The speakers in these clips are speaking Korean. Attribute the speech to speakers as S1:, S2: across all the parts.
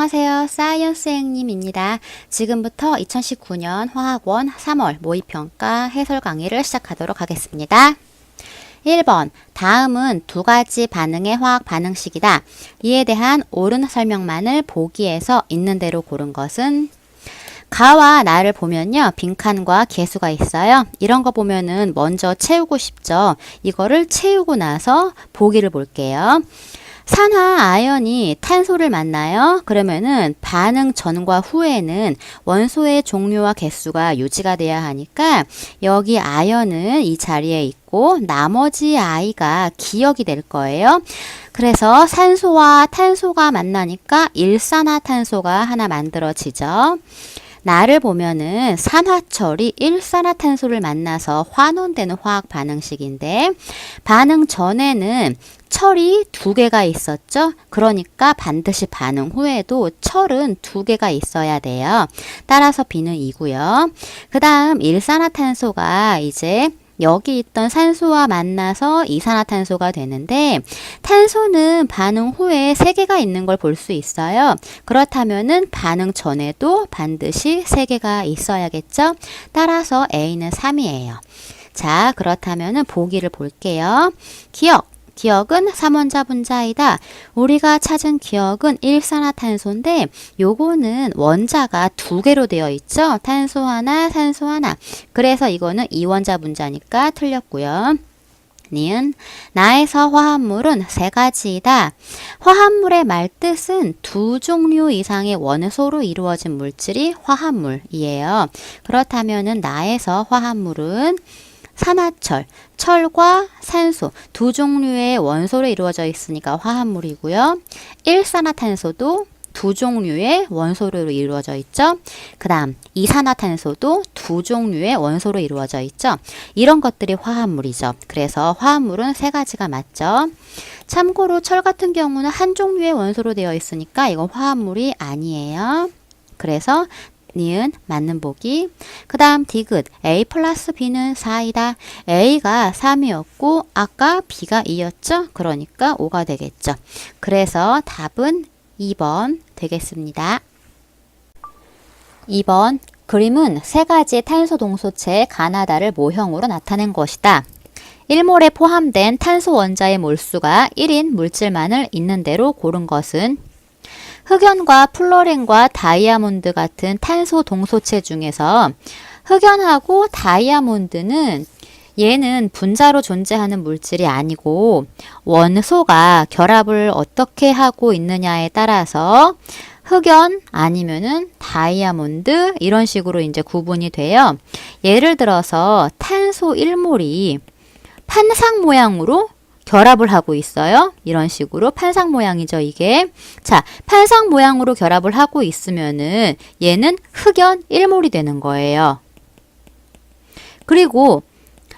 S1: 안녕하세요. 사이언스 행님입니다. 지금부터 2019년 화학원 3월 모의평가 해설 강의를 시작하도록 하겠습니다. 1번, 다음은 두 가지 반응의 화학 반응식이다. 이에 대한 옳은 설명만을 보기에서 있는 대로 고른 것은 가와 나를 보면요. 빈칸과 개수가 있어요. 이런 거 보면은 먼저 채우고 싶죠. 이거를 채우고 나서 보기를 볼게요. 산화 아연이 탄소를 만나요. 그러면은 반응 전과 후에는 원소의 종류와 개수가 유지가 돼야 하니까 여기 아연은 이 자리에 있고 나머지 I가 기억이 될 거예요. 그래서 산소와 탄소가 만나니까 일산화탄소가 하나 만들어지죠. 나를 보면은 산화철이 일산화탄소를 만나서 환원되는 화학 반응식인데 반응 전에는 철이 두 개가 있었죠. 그러니까 반드시 반응 후에도 철은 두 개가 있어야 돼요. 따라서 B는 2고요. 그 다음 일산화탄소가 이제 여기 있던 산소와 만나서 이산화탄소가 되는데 탄소는 반응 후에 3개가 있는 걸 볼 수 있어요. 그렇다면은 반응 전에도 반드시 3개가 있어야겠죠. 따라서 A는 3이에요. 자, 그렇다면은 보기를 볼게요. 기억은 3원자 분자이다. 우리가 찾은 기억은 일산화탄소인데 요거는 원자가 두 개로 되어 있죠. 탄소 하나, 산소 하나. 그래서 이거는 2원자 분자니까 틀렸고요. 니은 나에서 화합물은 3가지이다. 화합물의 말뜻은 두 종류 이상의 원소로 이루어진 물질이 화합물이에요. 그렇다면은 나에서 화합물은 산화철, 철과 산소 두 종류의 원소로 이루어져 있으니까 화합물이고요. 일산화탄소도 두 종류의 원소로 이루어져 있죠. 그 다음 이산화탄소도 두 종류의 원소로 이루어져 있죠. 이런 것들이 화합물이죠. 그래서 화합물은 3가지가 맞죠. 참고로 철 같은 경우는 한 종류의 원소로 되어 있으니까 이건 화합물이 아니에요. 그래서 니은 맞는 보기. 그 다음 디귿 A 플러스 B는 4이다. A가 3이었고 아까 B가 2였죠. 그러니까 5가 되겠죠. 그래서 답은 2번 되겠습니다. 2번 그림은 3가지의 탄소 동소체의 가나다를 모형으로 나타낸 것이다. 1몰에 포함된 탄소 원자의 몰수가 1인 물질만을 있는 대로 고른 것은 흑연과 플로렌과 다이아몬드 같은 탄소 동소체 중에서 흑연하고 다이아몬드는 얘는 분자로 존재하는 물질이 아니고 원소가 결합을 어떻게 하고 있느냐에 따라서 흑연 아니면은 다이아몬드 이런 식으로 이제 구분이 돼요. 예를 들어서 탄소 1몰이 판상 모양으로 결합을 하고 있어요. 이런 식으로 판상 모양이죠, 이게. 자, 판상 모양으로 결합을 하고 있으면은 얘는 흑연 1몰이 되는 거예요. 그리고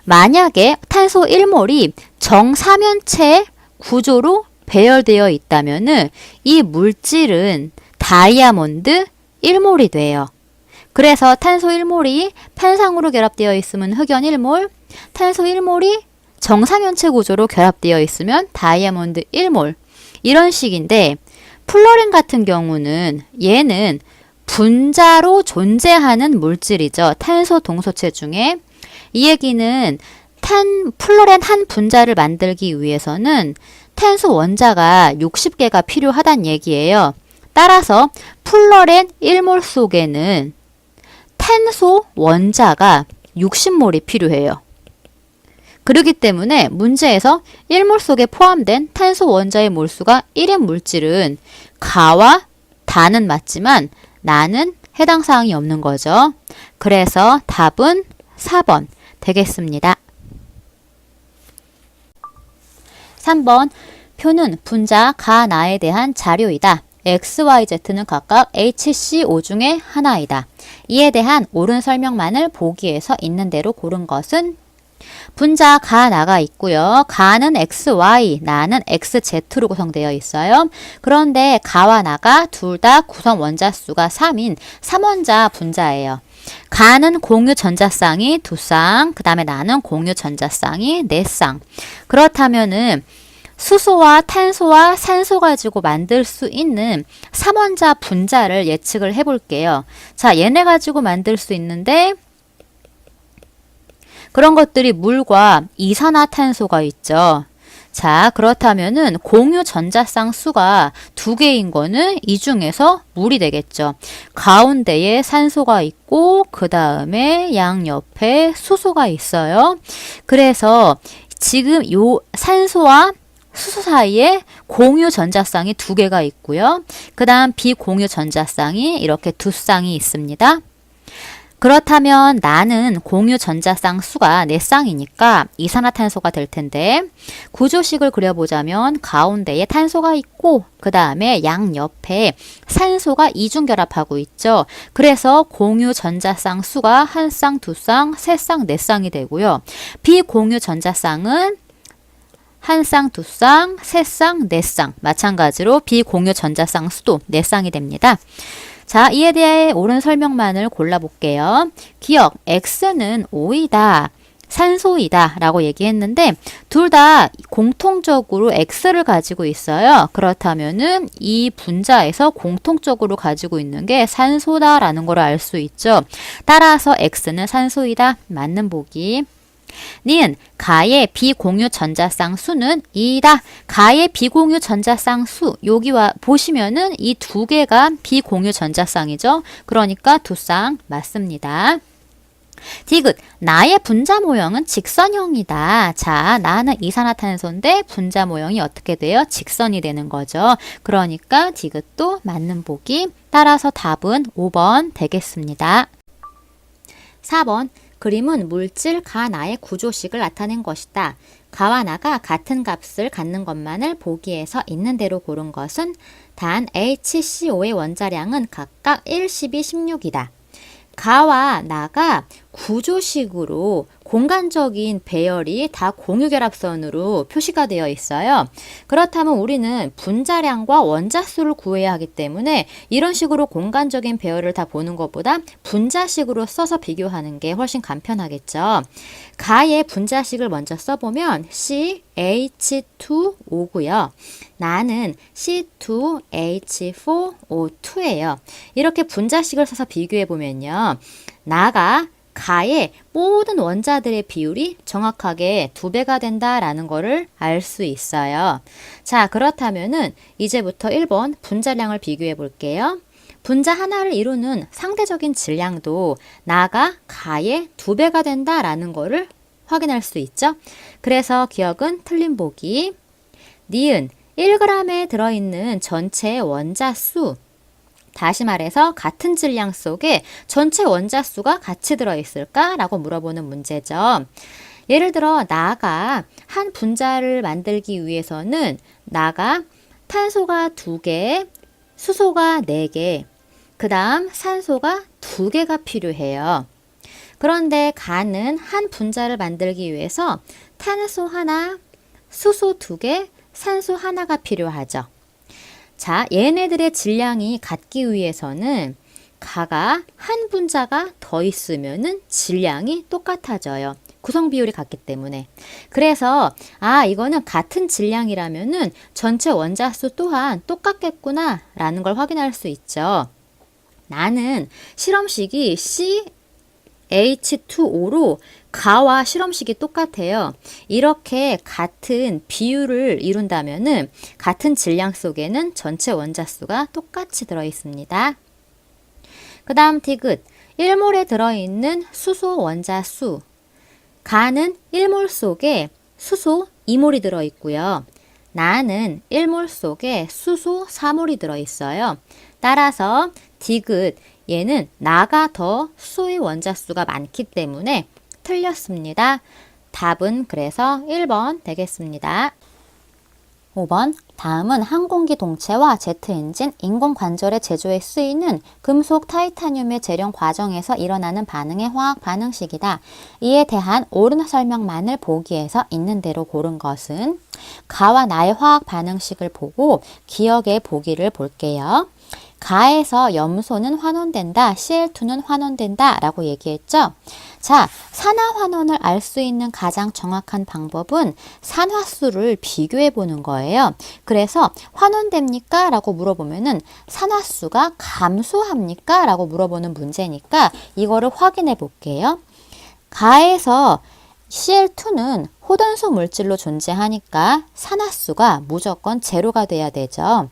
S1: 만약에 탄소 1몰이 정사면체 구조로 배열되어 있다면은 이 물질은 다이아몬드 1몰이 돼요. 그래서 탄소 1몰이 판상으로 결합되어 있으면 흑연 1몰, 탄소 1몰이 정사면체 구조로 결합되어 있으면 다이아몬드 1몰 이런 식인데 플로렌 같은 경우는 얘는 분자로 존재하는 물질이죠. 탄소 동소체 중에 이 얘기는 플로렌 한 분자를 만들기 위해서는 탄소 원자가 60개가 필요하단 얘기예요. 따라서 플로렌 1몰 속에는 탄소 원자가 60몰이 필요해요. 그렇기 때문에 문제에서 1몰 속에 포함된 탄소 원자의 몰수가 1인 물질은 가와 다는 맞지만 나는 해당 사항이 없는 거죠. 그래서 답은 4번 되겠습니다. 3번 표는 분자 가 나에 대한 자료이다. X, Y, Z는 각각 HCO 중에 하나이다. 이에 대한 옳은 설명만을 보기에서 있는 대로 고른 것은 분자 가 나가 있고요. 가는 XY, 나는 XZ로 구성되어 있어요. 그런데 가와 나가 둘 다 구성 원자 수가 3인 3원자 분자예요. 가는 공유 전자쌍이 2쌍, 그 다음에 나는 공유 전자쌍이 4쌍. 그렇다면은 수소와 탄소와 산소 가지고 만들 수 있는 3원자 분자를 예측을 해볼게요. 자, 얘네 가지고 만들 수 있는데 그런 것들이 물과 이산화탄소가 있죠. 자, 그렇다면은 공유 전자쌍 수가 2개인 거는 이 중에서 물이 되겠죠. 가운데에 산소가 있고 그 다음에 양옆에 수소가 있어요. 그래서 지금 요 산소와 수소 사이에 공유 전자쌍이 2개가 있고요. 그 다음 비공유 전자쌍이 이렇게 2쌍이 있습니다. 그렇다면 나는 공유 전자쌍 수가 4쌍이니까 이산화탄소가 될 텐데 구조식을 그려보자면 가운데에 탄소가 있고 그 다음에 양옆에 산소가 이중결합하고 있죠. 그래서 공유 전자쌍 수가 1쌍, 2쌍, 3쌍, 4쌍이 되고요. 비공유 전자쌍은 1쌍, 2쌍, 3쌍, 4쌍 마찬가지로 비공유 전자쌍 수도 4쌍이 됩니다. 자, 이에 대해 옳은 설명만을 골라볼게요. 기억, X는 O이다, 산소이다 라고 얘기했는데 둘 다 공통적으로 X를 가지고 있어요. 그렇다면은 이 분자에서 공통적으로 가지고 있는 게 산소다 라는 걸 알 수 있죠. 따라서 X는 산소이다. 맞는 보기. 니은 가의 비공유 전자쌍 수는 2다. 가의 비공유 전자쌍 수 여기와 보시면은 이 2개가 비공유 전자쌍이죠. 그러니까 2쌍 맞습니다. 디귿 나의 분자 모형은 직선형이다. 자, 나는 이산화탄소인데 분자 모형이 어떻게 돼요? 직선이 되는 거죠. 그러니까 디귿도 맞는 보기. 따라서 답은 5번 되겠습니다. 4번 그림은 물질 가나의 구조식을 나타낸 것이다. 가와 나가 같은 값을 갖는 것만을 보기에서 있는 대로 고른 것은 단 HCO의 원자량은 각각 1, 12, 16이다. 가와 나가 구조식으로 공간적인 배열이 다 공유결합선으로 표시가 되어 있어요. 그렇다면 우리는 분자량과 원자수를 구해야 하기 때문에 이런 식으로 공간적인 배열을 다 보는 것보다 분자식으로 써서 비교하는 게 훨씬 간편하겠죠. 가의 분자식을 먼저 써보면 CH2O고요. 나는 C2H4O2예요. 이렇게 분자식을 써서 비교해보면요. 나가 가의 모든 원자들의 비율이 정확하게 2배가 된다라는 것을 알 수 있어요. 자, 그렇다면은 이제부터 1번 분자량을 비교해 볼게요. 분자 하나를 이루는 상대적인 질량도 나가 가의 2배가 된다라는 것을 확인할 수 있죠. 그래서 기억은 틀린 보기. 니은 1g에 들어있는 전체 원자 수, 다시 말해서 같은 질량 속에 전체 원자 수가 같이 들어있을까? 라고 물어보는 문제죠. 예를 들어 나가 한 분자를 만들기 위해서는 나가 탄소가 2개, 수소가 4개, 그 다음 산소가 2개가 필요해요. 그런데 가는 한 분자를 만들기 위해서 탄소 하나, 수소 2개, 산소 하나가 필요하죠. 자, 얘네들의 질량이 같기 위해서는 가가 한 분자가 더 있으면은 질량이 똑같아져요. 구성 비율이 같기 때문에. 그래서 이거는 같은 질량이라면은 전체 원자수 또한 똑같겠구나 라는 걸 확인할 수 있죠. 나는 실험식이 CH2O로 가와 실험식이 똑같아요. 이렇게 같은 비율을 이룬다면은 같은 질량 속에는 전체 원자수가 똑같이 들어있습니다. 그 다음 디귿 1몰에 들어있는 수소 원자수. 가는 1몰 속에 수소 2몰이 들어있고요. 나는 1몰 속에 수소 4몰이 들어있어요. 따라서 디귿 얘는 나가 더 수소의 원자수가 많기 때문에 틀렸습니다. 답은 그래서 1번 되겠습니다. 5번 다음은 항공기 동체와 제트엔진, 인공관절의 제조에 쓰이는 금속 타이타늄의 재련 과정에서 일어나는 반응의 화학 반응식이다. 이에 대한 옳은 설명만을 보기에서 있는 대로 고른 것은 가와 나의 화학 반응식을 보고 기억의 보기를 볼게요. 가에서 염소는 환원된다, Cl2는 환원된다 라고 얘기했죠. 자, 산화환원을 알 수 있는 가장 정확한 방법은 산화수를 비교해 보는 거예요. 그래서 환원됩니까? 라고 물어보면은 산화수가 감소합니까? 라고 물어보는 문제니까 이거를 확인해 볼게요. 가에서 Cl2는 호단소 물질로 존재하니까 산화수가 무조건 제로가 돼야 되죠.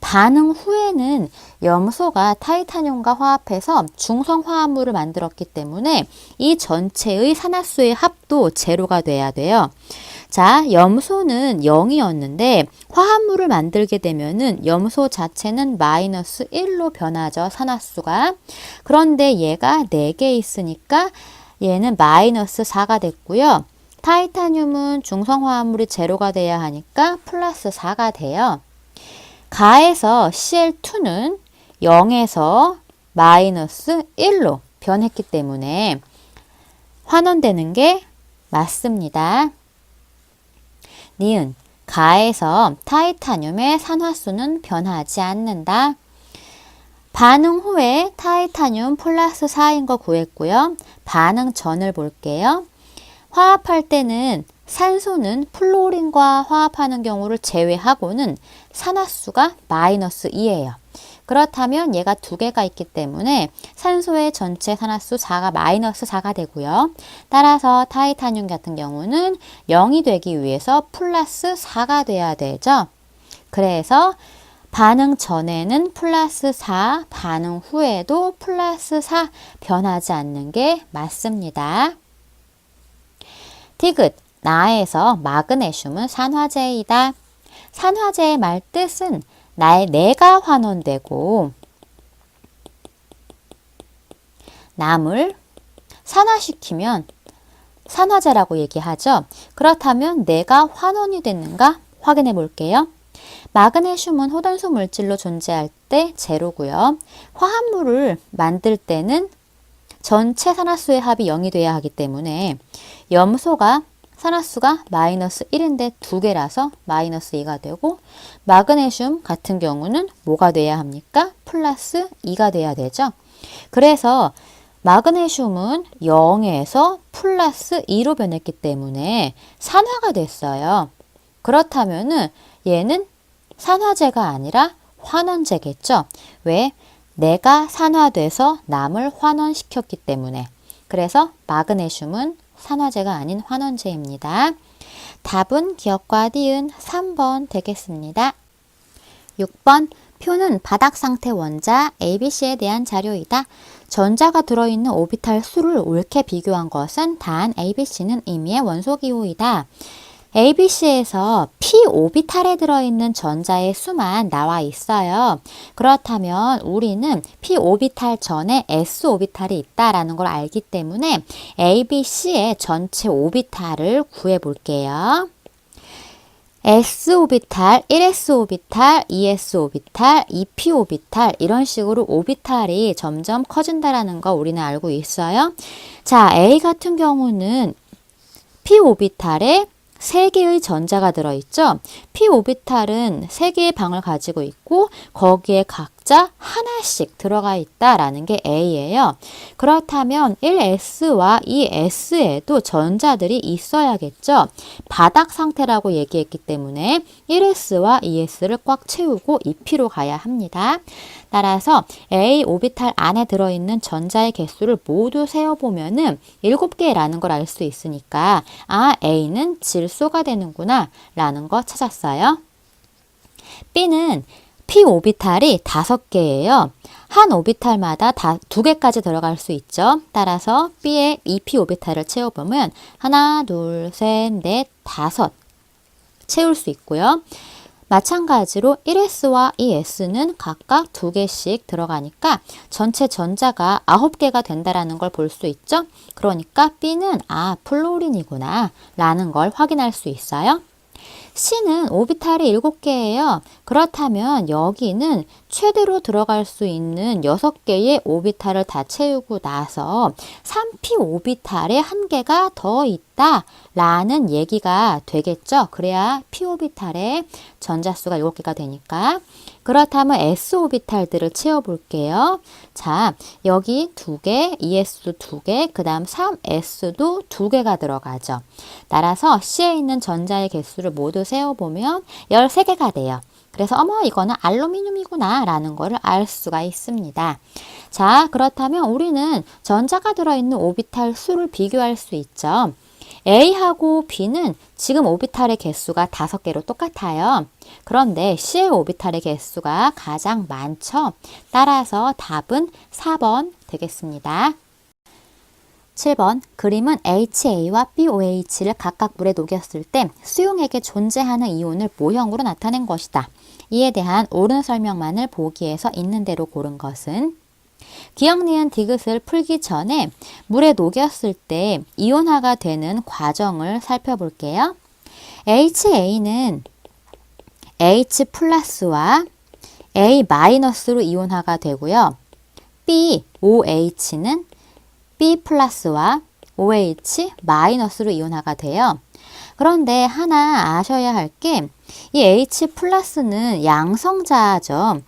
S1: 반응 후에는 염소가 타이타늄과 화합해서 중성 화합물을 만들었기 때문에 이 전체의 산화수의 합도 제로가 돼야 돼요. 자, 염소는 0이었는데 화합물을 만들게 되면은 염소 자체는 마이너스 1로 변하죠. 산화수가. 그런데 얘가 4개 있으니까 얘는 마이너스 4가 됐고요. 타이타늄은 중성화합물이 제로가 돼야 하니까 플러스 4가 돼요. 가에서 Cl2는 0에서 마이너스 1로 변했기 때문에 환원되는 게 맞습니다. 니은, 가에서 타이타늄의 산화수는 변하지 않는다. 반응 후에 타이타늄 플러스 4인 거 구했고요. 반응 전을 볼게요. 화합할 때는 산소는 플로린과 화합하는 경우를 제외하고는 산화수가 마이너스 2예요. 그렇다면 얘가 2개가 있기 때문에 산소의 전체 산화수 4가 마이너스 4가 되고요. 따라서 타이타늄 같은 경우는 0이 되기 위해서 플러스 4가 돼야 되죠. 그래서 반응 전에는 플러스 4, 반응 후에도 플러스 4 변하지 않는 게 맞습니다. 디귿, 나에서 마그네슘은 산화제이다. 산화제의 말뜻은 내가 환원되고 남을 산화시키면 산화제라고 얘기하죠. 그렇다면 내가 환원이 됐는가 확인해 볼게요. 마그네슘은 호단수 물질로 존재할 때 제로고요. 화합물을 만들 때는 전체 산화수의 합이 0이 돼야 하기 때문에 염소가 산화수가 마이너스 1인데 2개라서 마이너스 2가 되고 마그네슘 같은 경우는 뭐가 돼야 합니까? 플러스 2가 돼야 되죠. 그래서 마그네슘은 0에서 플러스 2로 변했기 때문에 산화가 됐어요. 그렇다면은 얘는 산화제가 아니라 환원제겠죠. 왜? 내가 산화돼서 남을 환원시켰기 때문에. 그래서 마그네슘은 산화제가 아닌 환원제입니다. 답은 기억과 니은 3번 되겠습니다. 6번 표는 바닥 상태 원자 ABC에 대한 자료이다. 전자가 들어있는 오비탈 수를 옳게 비교한 것은 단 ABC는 임의의 원소기호이다. ABC에서 P 오비탈에 들어있는 전자의 수만 나와 있어요. 그렇다면 우리는 P 오비탈 전에 S 오비탈이 있다라는 걸 알기 때문에 ABC의 전체 오비탈을 구해 볼게요. S 오비탈, 1S 오비탈, 2S 오비탈, 2P 오비탈 이런 식으로 오비탈이 점점 커진다라는 거 우리는 알고 있어요. 자, A 같은 경우는 P 오비탈에 3개의 전자가 들어있죠. P 오비탈은 3개의 방을 가지고 있고 거기에 각자 하나씩 들어가 있다라는 게 A예요. 그렇다면 1S와 2S에도 전자들이 있어야겠죠. 바닥 상태라고 얘기했기 때문에 1S와 2S를 꽉 채우고 2P로 가야 합니다. 따라서 A 오비탈 안에 들어있는 전자의 개수를 모두 세어보면은 7개라는 걸 알 수 있으니까 아, A는 질소가 되는구나 라는 거 찾았어요. B는 P 오비탈이 5개예요. 한 오비탈마다 2개까지 들어갈 수 있죠. 따라서 B의 2P 오비탈을 채워보면 하나, 둘, 셋, 넷, 5 채울 수 있고요. 마찬가지로 1S와 2S는 각각 2개씩 들어가니까 전체 전자가 9개가 된다라는 걸 볼 수 있죠. 그러니까 B는 플로린이구나 라는 걸 확인할 수 있어요. C는 오비탈이 7개예요. 그렇다면 여기는 최대로 들어갈 수 있는 6개의 오비탈을 다 채우고 나서 3p 오비탈에 1개가 더 있다 라는 얘기가 되겠죠. 그래야 p 오비탈에 전자수가 7개가 되니까. 그렇다면 s 오비탈들을 채워볼게요. 자, 여기 2개, ES도 2개, 그 다음 3s도 2개가 들어가죠. 따라서 C에 있는 전자의 개수를 모두 세어보면 13개가 돼요. 그래서 어머 이거는 알루미늄이구나 라는 거를 알 수가 있습니다. 자, 그렇다면 우리는 전자가 들어있는 오비탈 수를 비교할 수 있죠. A하고 B는 지금 오비탈의 개수가 5개로 똑같아요. 그런데 C의 오비탈의 개수가 가장 많죠. 따라서 답은 4번 되겠습니다. 7번 그림은 HA와 BOH를 각각 물에 녹였을 때 수용액에 존재하는 이온을 모형으로 나타낸 것이다. 이에 대한 옳은 설명만을 보기에서 있는 대로 고른 것은 기억, 니은, 디귿을 풀기 전에 물에 녹였을 때 이온화가 되는 과정을 살펴볼게요. HA는 H 플러스와 A 마이너스로 이온화가 되고요. BOH는 B 플러스와 OH 마이너스로 이온화가 돼요. 그런데 하나 아셔야 할 게 이 H 플러스는 양성자죠.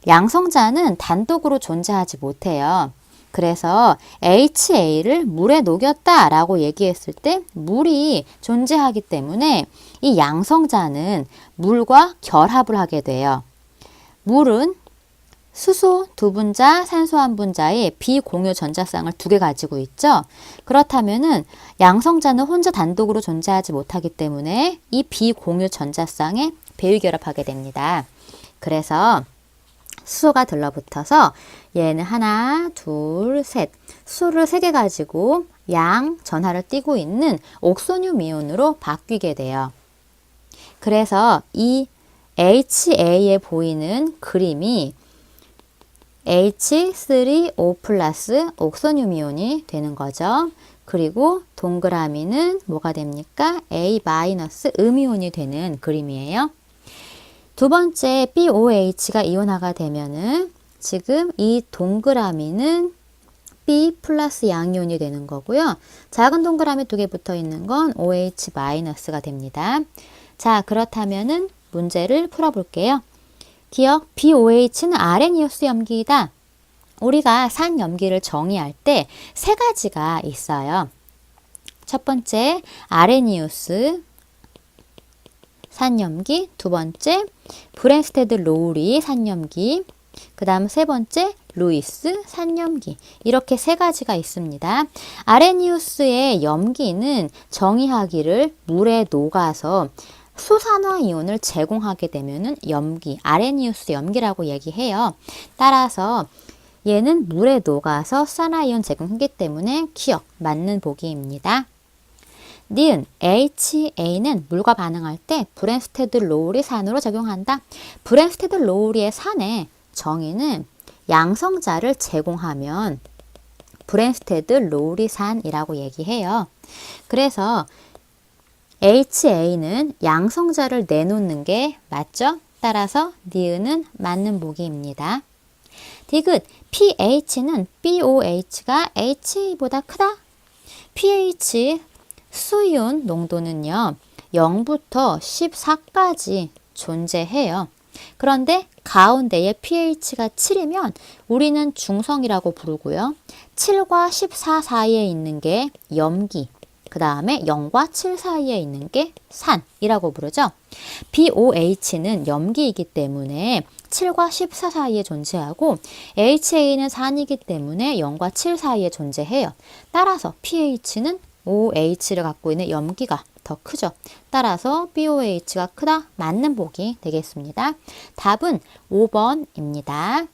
S1: 양성자는 단독으로 존재하지 못해요. 그래서 HA를 물에 녹였다 라고 얘기했을 때 물이 존재하기 때문에 이 양성자는 물과 결합을 하게 돼요. 물은 수소 2분자, 산소 1분자의 비공유 전자쌍을 2개 가지고 있죠. 그렇다면은 양성자는 혼자 단독으로 존재하지 못하기 때문에 이 비공유 전자쌍에 배위결합하게 됩니다. 그래서 수소가 들러붙어서 얘는 하나, 둘, 셋. 수소를 3개 가지고 양 전하를 띠고 있는 옥소늄 이온으로 바뀌게 돼요. 그래서 이 HA에 보이는 그림이 H3O 플러스 옥소늄 이온이 되는 거죠. 그리고 동그라미는 뭐가 됩니까? A 마이너스 음이온이 되는 그림이에요. 두 번째 BOH가 이온화가 되면은 지금 이 동그라미는 B 플러스 양이온이 되는 거고요. 작은 동그라미 2개 붙어 있는 건 OH 마이너스가 됩니다. 자, 그렇다면은 문제를 풀어볼게요. 기억, BOH는 아레니우스 염기이다. 우리가 산염기를 정의할 때 3가지가 있어요. 첫 번째, 아레니우스 산염기, 두 번째, 브랜스테드 로우리 산염기, 그 다음 세 번째, 루이스 산염기. 이렇게 3가지가 있습니다. 아레니우스의 염기는 정의하기를 물에 녹아서 수산화 이온을 제공하게 되면은 염기, 아레니우스 염기라고 얘기해요. 따라서 얘는 물에 녹아서 수산화 이온 제공하기 때문에 기억, 맞는 보기입니다. 니은, HA는 물과 반응할 때 브랜스테드 로우리 산으로 적용한다. 브랜스테드 로우리의 산의 정의는 양성자를 제공하면 브랜스테드 로우리 산이라고 얘기해요. 그래서 HA는 양성자를 내놓는 게 맞죠? 따라서 니은은 맞는 보기입니다. 디귿, pH는 BOH가 HA보다 크다. pH 수이온 농도는요 0부터 14까지 존재해요. 그런데 가운데에 pH가 7이면 우리는 중성이라고 부르고요. 7과 14 사이에 있는 게 염기, 그 다음에 0과 7 사이에 있는 게 산이라고 부르죠. BOH는 염기이기 때문에 7과 14 사이에 존재하고 HA는 산이기 때문에 0과 7 사이에 존재해요. 따라서 pH는 OH를 갖고 있는 염기가 더 크죠. 따라서 BOH가 크다. 맞는 보기 되겠습니다. 답은 5번입니다.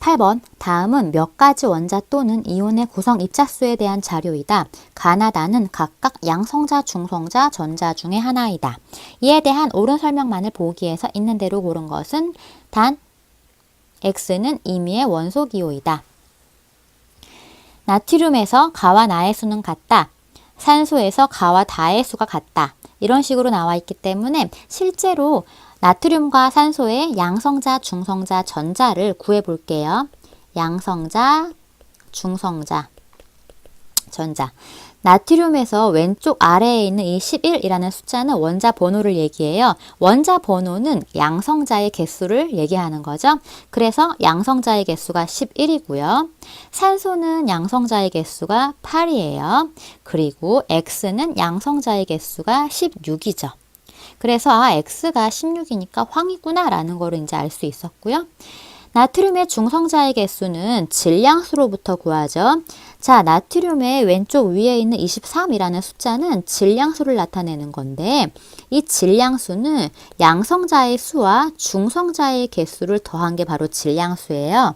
S1: 8번 다음은 몇 가지 원자 또는 이온의 구성 입자수에 대한 자료이다. 가나다는 각각 양성자, 중성자, 전자 중에 하나이다. 이에 대한 옳은 설명만을 보기에서 있는 대로 고른 것은 단 X는 임의의 원소기호이다. 나트륨에서 가와 나의 수는 같다. 산소에서 가와 다의 수가 같다. 이런 식으로 나와 있기 때문에 실제로 나트륨과 산소의 양성자, 중성자, 전자를 구해 볼게요. 양성자, 중성자, 전자. 나트륨에서 왼쪽 아래에 있는 이 11이라는 숫자는 원자 번호를 얘기해요. 원자 번호는 양성자의 개수를 얘기하는 거죠. 그래서 양성자의 개수가 11이고요. 산소는 양성자의 개수가 8이에요. 그리고 X는 양성자의 개수가 16이죠. 그래서 X가 16이니까 황이구나 라는 거를 이제 알 수 있었고요. 나트륨의 중성자의 개수는 질량수로부터 구하죠. 자, 나트륨의 왼쪽 위에 있는 23이라는 숫자는 질량수를 나타내는 건데 이 질량수는 양성자의 수와 중성자의 개수를 더한 게 바로 질량수예요.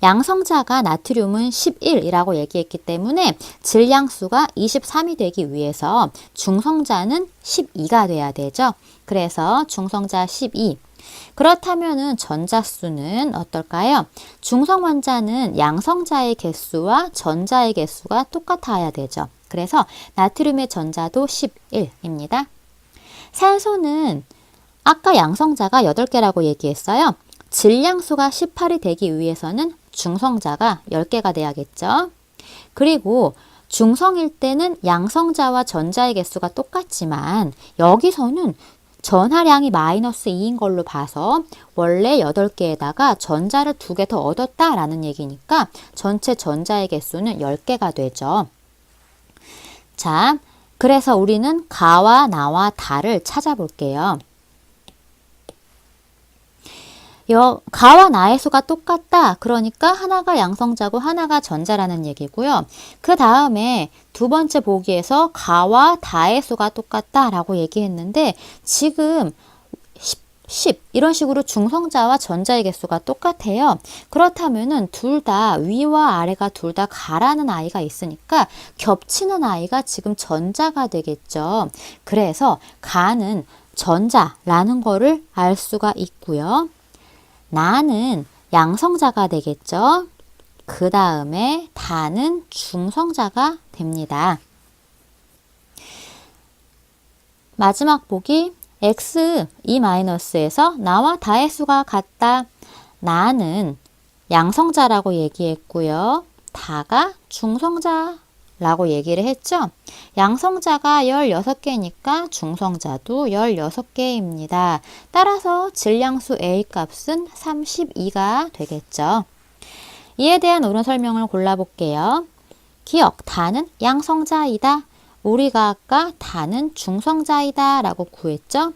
S1: 양성자가 나트륨은 11이라고 얘기했기 때문에 질량수가 23이 되기 위해서 중성자는 12가 돼야 되죠. 그래서 중성자 12. 그렇다면은 전자수는 어떨까요? 중성 원자는 양성자의 개수와 전자의 개수가 똑같아야 되죠. 그래서 나트륨의 전자도 11입니다. 산소는 아까 양성자가 8개라고 얘기했어요. 질량수가 18이 되기 위해서는 중성자가 10개가 돼야겠죠. 그리고 중성일 때는 양성자와 전자의 개수가 똑같지만 여기서는 전하량이 마이너스 2인 걸로 봐서 원래 8개에다가 전자를 2개 더 얻었다라는 얘기니까 전체 전자의 개수는 10개가 되죠. 자, 그래서 우리는 가와 나와 다를 찾아볼게요. 가와 나의 수가 똑같다. 그러니까 하나가 양성자고 하나가 전자라는 얘기고요. 그 다음에 두 번째 보기에서 가와 다의 수가 똑같다라고 얘기했는데 지금 10 이런 식으로 중성자와 전자의 개수가 똑같아요. 그렇다면은 둘 다 위와 아래가 둘 다 가라는 아이가 있으니까 겹치는 아이가 지금 전자가 되겠죠. 그래서 가는 전자라는 거를 알 수가 있고요. 나는 양성자가 되겠죠. 그 다음에 다는 중성자가 됩니다. 마지막 보기 x 2-에서 나와 다의 수가 같다. 나는 양성자라고 얘기했고요. 다가 중성자라고 얘기를 했죠. 양성자가 16개니까 중성자도 16개입니다. 따라서 질량수 A 값은 32가 되겠죠. 이에 대한 옳은 설명을 골라볼게요. 기억, 다는 양성자이다. 우리가 아까 다는 중성자이다 라고 구했죠.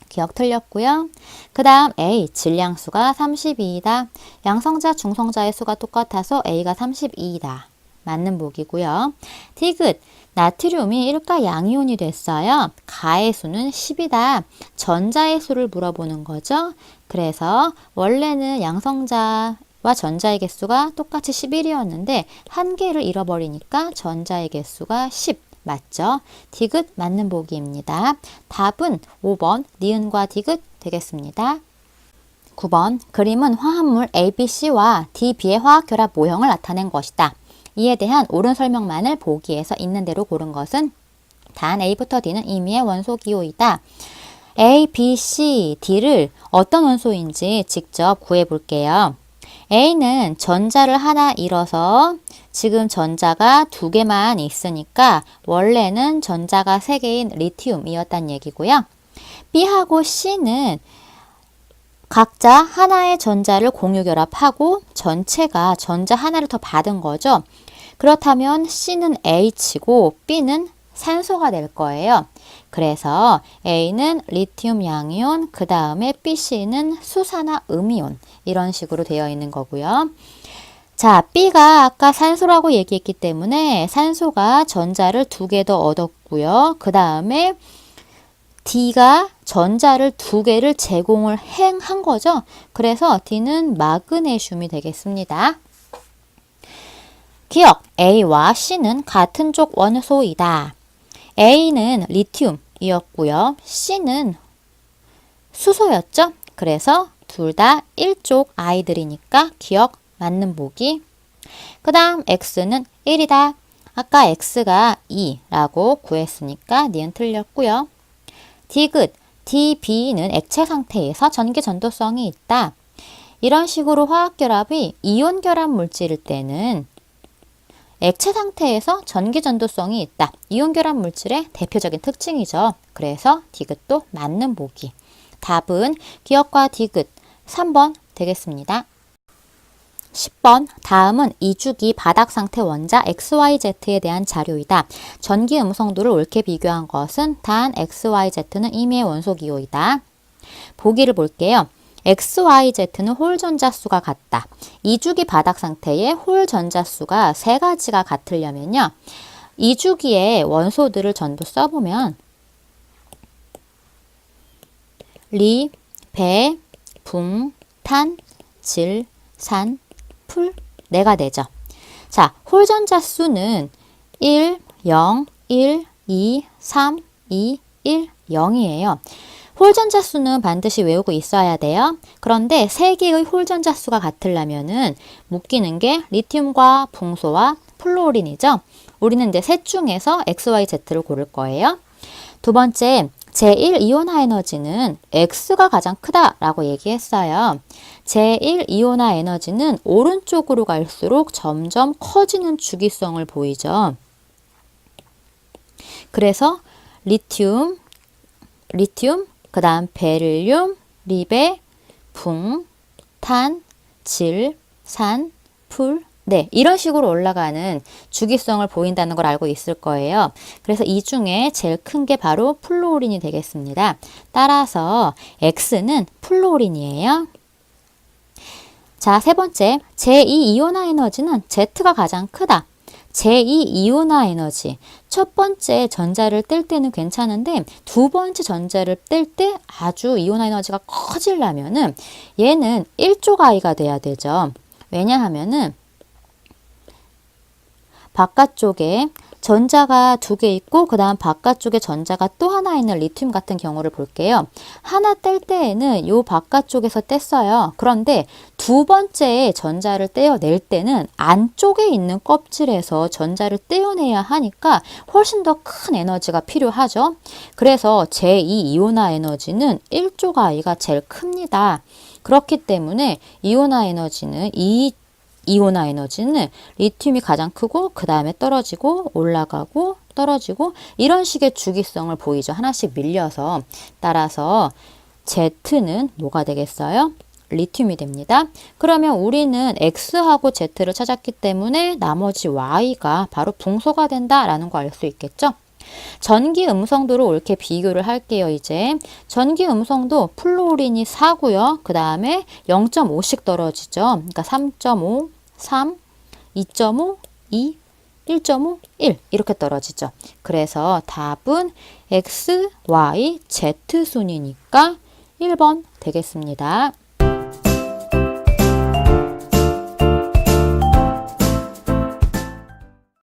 S1: 기억 틀렸고요. 그 다음 A, 질량수가 32이다. 양성자, 중성자의 수가 똑같아서 A가 32이다. 맞는 보기고요. 디귿, 나트륨이 1가 양이온이 됐어요. 가의 수는 10이다. 전자의 수를 물어보는 거죠. 그래서 원래는 양성자와 전자의 개수가 똑같이 11이었는데 한 개를 잃어버리니까 전자의 개수가 10. 맞죠? 디귿 맞는 보기입니다. 답은 5번 니은과 디귿 되겠습니다. 9번 그림은 화합물 ABC와 DB의 화학결합 모형을 나타낸 것이다. 이에 대한 옳은 설명만을 보기에서 있는 대로 고른 것은 단 A부터 D는 임의의 원소 기호이다. A, B, C, D를 어떤 원소인지 직접 구해 볼게요. A는 전자를 하나 잃어서 지금 전자가 2개만 있으니까 원래는 전자가 3개인 리튬이었단 얘기고요. B하고 C는 각자 하나의 전자를 공유결합하고 전체가 전자 하나를 더 받은 거죠. 그렇다면 C는 H고 B는 산소가 될 거예요. 그래서 A는 리튬 양이온, 그 다음에 BC는 수산화 음이온 이런 식으로 되어 있는 거고요. 자, B가 아까 산소라고 얘기했기 때문에 산소가 전자를 2개 더 얻었고요. 그 다음에 D가 전자를 2개를 제공을 한 거죠. 그래서 D는 마그네슘이 되겠습니다. 기억, A와 C는 같은 쪽 원소이다. A는 리튬이었고요. C는 수소였죠. 그래서 둘 다 1쪽 아이들이니까 기억 맞는 보기. 그 다음 X는 1이다. 아까 X가 2라고 구했으니까 니은 틀렸고요. 디귿, DB는 액체 상태에서 전기 전도성이 있다. 이런 식으로 화학결합이 이온 결합 물질일 때는 액체 상태에서 전기 전도성이 있다. 이온 결합 물질의 대표적인 특징이죠. 그래서 디귿도 맞는 보기. 답은 기억과 디귿 3번 되겠습니다. 10번 다음은 이주기 바닥 상태 원자 XYZ에 대한 자료이다. 전기 음성도를 옳게 비교한 것은 단 XYZ는 임의의 원소 기호이다. 보기를 볼게요. XYZ는 홀 전자수가 같다. 이주기 바닥 상태의 홀 전자수가 세 가지가 같으려면요. 이주기의 원소들을 전부 써보면 리, 배, 붕, 탄, 질, 산, 풀 4가 되죠. 자, 홀 전자수는 1, 0, 1, 2, 3, 2, 1, 0이에요. 홀전자수는 반드시 외우고 있어야 돼요. 그런데 3개의 홀전자수가 같으려면은 묶이는 게 리튬과 붕소와 플루오린이죠. 우리는 이제 셋 중에서 XYZ를 고를 거예요. 두 번째, 제1이온화 에너지는 X가 가장 크다라고 얘기했어요. 제1이온화 에너지는 오른쪽으로 갈수록 점점 커지는 주기성을 보이죠. 그래서 리튬, 그 다음 베릴륨, 리베, 붕, 탄, 질, 산, 풀, 네, 이런 식으로 올라가는 주기성을 보인다는 걸 알고 있을 거예요. 그래서 이 중에 제일 큰 게 바로 플루오린이 되겠습니다. 따라서 X는 플루오린이에요. 자, 세 번째, 제2이온화 에너지는 Z가 가장 크다. 제2이온화 에너지. 첫 번째 전자를 뗄 때는 괜찮은데 두 번째 전자를 뗄 때 아주 이온화 에너지가 커지려면은 얘는 1조 가이가 돼야 되죠. 왜냐하면은 바깥쪽에 전자가 2개 있고 그 다음 바깥쪽에 전자가 또 하나 있는 리튬 같은 경우를 볼게요. 하나 뗄 때에는 요 바깥쪽에서 뗐어요. 그런데 두 번째 전자를 떼어낼 때는 안쪽에 있는 껍질에서 전자를 떼어내야 하니까 훨씬 더 큰 에너지가 필요하죠. 그래서 제2이온화 에너지는 1조 가이가 제일 큽니다. 그렇기 때문에 이온화 에너지는 이온화 에너지는 리튬이 가장 크고 그 다음에 떨어지고 올라가고 떨어지고 이런 식의 주기성을 보이죠. 하나씩 밀려서. 따라서 Z는 뭐가 되겠어요? 리튬이 됩니다. 그러면 우리는 X하고 Z를 찾았기 때문에 나머지 Y가 바로 붕소가 된다라는 거 알 수 있겠죠? 전기 음성도를 옳게 비교를 할게요. 이제 전기 음성도 플루오린이 4고요. 그 다음에 0.5씩 떨어지죠. 그러니까 3.5, 3, 2.5, 2, 1.5, 1 이렇게 떨어지죠. 그래서 답은 X, Y, Z 순이니까 1번 되겠습니다.